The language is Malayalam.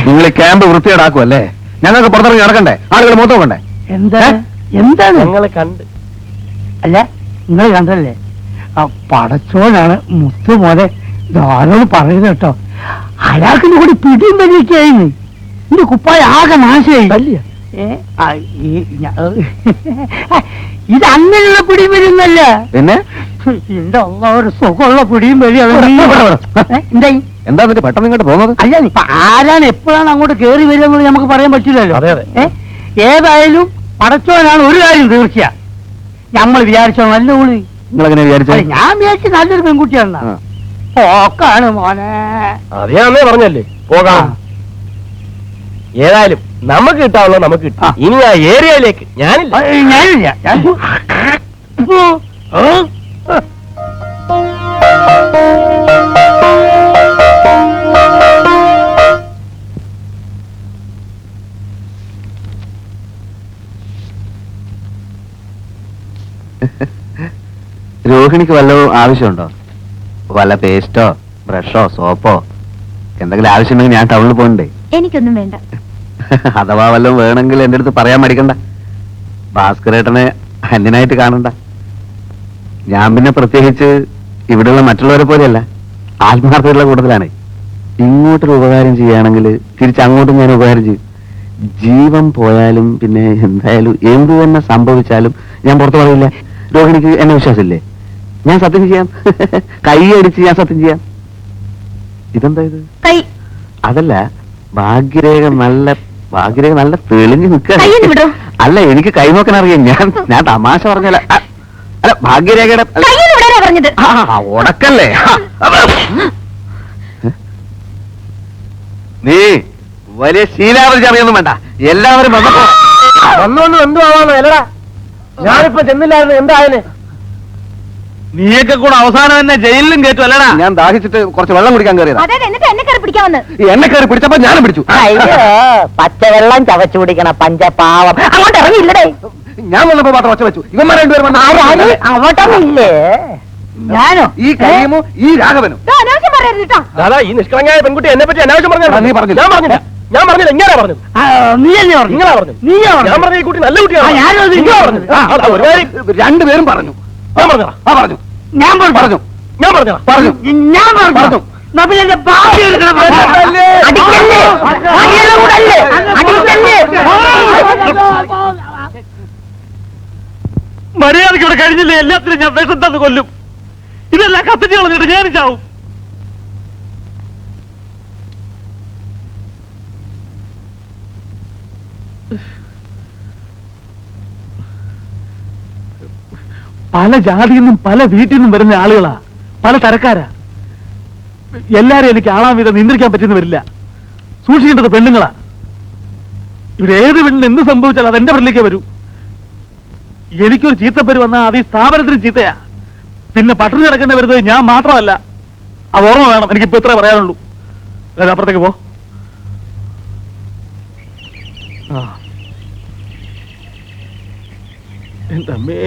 നിങ്ങൾ ക്യാമ്പ് വൃത്തിയേടാക്കുമല്ലേ? ഞങ്ങൾക്ക് പുറത്തിറങ്ങി നടക്കണ്ടേ? ആളുകൾ മൊത്തം കണ്ടേ? എന്താണ് നിങ്ങളെ കണ്ട്? അല്ല, നിങ്ങൾ കണ്ടല്ലേ? പടച്ചോനാണ് മുത്തു മോനെ ധാരോട് പറയുന്നത് കേട്ടോ. അയാൾക്കിന്റെ കൂടി പിടിയും വലിയൊക്കെയായിരുന്നു. എന്റെ കുപ്പായ ആകെ നാശമായി. ഇത് അങ്ങനെയുള്ള പിടിയും വരുന്നല്ല. പിന്നെ എന്റെ ഒരു സുഖമുള്ള പിടിയും വലിയ എന്തായി? എന്താ പെട്ടെന്ന് ഇങ്ങോട്ട് പോകുന്നത്? അല്ല, ഇപ്പൊ ആരാണ് എപ്പോഴാണ് അങ്ങോട്ട് കയറി വരിക എന്നുള്ളത് നമുക്ക് പറയാൻ പറ്റില്ലല്ലോ. ഏതായാലും പടച്ചോനാണ് ഒരു കാര്യം തീർച്ചയാ. നമ്മൾ വിചാരിച്ചോ നല്ല ഊളി. നിങ്ങളെങ്ങനെ വിചാരിച്ചോ? ഞാൻ വിചാരിച്ച നല്ലൊരു പെൺകുട്ടിയാണ്. പോക്കാണ് മോനെ. അറിയാന്നേ പറഞ്ഞല്ലേ പോകാം. ഏതായാലും നമുക്ക് കിട്ടാവുള്ള നമുക്ക് കിട്ടാം. ഇനി ആ ഏരിയയിലേക്ക് ഞാനില്ല. രോഹിണിക്ക് വല്ലതും ആവശ്യമുണ്ടോ? വല്ല പേസ്റ്റോ ബ്രഷോ സോപ്പോ എന്തെങ്കിലും ആവശ്യമുണ്ടെങ്കിൽ ഞാൻ ടൗണിൽ പോകണ്ടേ? എനിക്കൊന്നും വേണ്ട. അഥവാ വല്ലതും വേണമെങ്കിൽ എന്റെ അടുത്ത് പറയാൻ മടിക്കണ്ട. ഭാസ്കരേട്ടനെ അന്യനായിട്ട് കാണണ്ട. ഞാൻ പിന്നെ പ്രത്യേകിച്ച് ഇവിടെയുള്ള മറ്റുള്ളവരെ പോലെയല്ല, ആത്മാർത്ഥതയുള്ള കൂട്ടത്തിലാണ്. ഇങ്ങോട്ടൊരു ഉപകാരം ചെയ്യുകയാണെങ്കിൽ തിരിച്ചങ്ങോട്ടും ഞാൻ ഉപകാരം ചെയ്യും. ജീവൻ പോയാലും പിന്നെ എന്തായാലും എന്തു തന്നെ സംഭവിച്ചാലും ഞാൻ പുറത്തു പറയില്ല. രോഹിണിക്ക് എന്നെ വിശ്വാസമില്ലേ? ഞാൻ സത്യം ചെയ്യാം. കൈ അടിച്ച് ഞാൻ സത്യം ചെയ്യാം. ഇതെന്താ ഇത്? അതല്ല, ഭാഗ്യരേഖ നല്ല തെളിഞ്ഞു നിൽക്കുക. അല്ല, എനിക്ക് കൈ നോക്കാൻ അറിയാം. ഞാൻ തമാശ പറഞ്ഞല്ല. അല്ല, ഭാഗ്യരേഖയുടെ ഉടക്കല്ലേ? നീ വലിയ ശീലാവധി അറിയൊന്നും വേണ്ട. എല്ലാവരും വന്നപ്പോ വന്നോണ്ട് എന്തു ആവാന്നോ? അല്ലടാ, ഞാനിപ്പോ ചെന്നില്ലായിരുന്നു. എന്തായാലും നീയൊക്കെ കൂടെ അവസാനം തന്നെ ജയിലിലും കയറ്റു അല്ലടാ. ഞാൻ ദാഹിച്ചിട്ട് കുറച്ച് വെള്ളം കുടിക്കാൻ കയറിയതാ. എന്നെ കയറി പിടിച്ചപ്പോ ഞാനും പിടിച്ചു. പച്ചവെള്ളം ചവച്ചു കുടിക്കണ പഞ്ചപാവം. അങ്ങോട്ട് ഇറങ്ങിയില്ലടേ. ഞാൻ വന്നപ്പോ മാത്രം ഒച്ച വെച്ചു. ഇവന്മാർ രണ്ടുപേരും അങ്ങോട്ടൊന്നില്ലേ? ഞാനോ? ഈ കരീമോ ഈ രാഘവനും. ദാദാ, ഈ നിഷ്കളങ്കയായ പെൺകുട്ടി എന്നെ പറ്റി അനാവശ്യം പറഞ്ഞു. നീ പറഞ്ഞു. ഞാൻ പറഞ്ഞില്ല. ഇങ്ങനെ പറഞ്ഞു. നിങ്ങളാ പറഞ്ഞു. ഞാൻ പറഞ്ഞ ഈ കുട്ടി നല്ല കുട്ടിയാണ്. രണ്ടുപേരും പറഞ്ഞു. ഞാൻ പറഞ്ഞ പറഞ്ഞു. ഞാൻ പറഞ്ഞു. ഞാൻ പറഞ്ഞ പറഞ്ഞു. ഞാൻ പറഞ്ഞു. മര്യാദയ്ക്ക് ഇവിടെ കഴിഞ്ഞില്ലേ? എല്ലാത്തിനും ഞാൻ വിഷം തന്ന് കൊല്ലും. ഇതെല്ലാം കത്തിച്ച് കളഞ്ഞിട്ട് ഞാൻ ചാവും. പല ജാതിയിൽ നിന്നും പല വീട്ടിൽ നിന്നും വരുന്ന ആളുകളാ, പല തരക്കാരാ. എല്ലാരും എനിക്ക് ആളാം വിധം നിയന്ത്രിക്കാൻ പറ്റുന്ന വരില്ല. സൂക്ഷിക്കേണ്ടത് പെണ്ണുങ്ങളാ. ഇവരേത് പെണ്ണിന് എന്ത് സംഭവിച്ചാൽ അതെന്റെ പെണ്ണിലേക്ക് വരൂ. എനിക്കൊരു ചീത്തപ്പേര് വന്നാൽ അത് ഈ സ്ഥാപനത്തിന് ചീത്തയാ. പിന്നെ പട്ടിണി കിടക്കേണ്ടി വരുന്നത് ഞാൻ മാത്രമല്ല. അത് ഓർമ്മ വേണം. എനിക്കിപ്പോ ഇത്രേ പറയാനുള്ളൂ. അപ്പുറത്തേക്ക് പോ. എന്റെ അമ്മേ.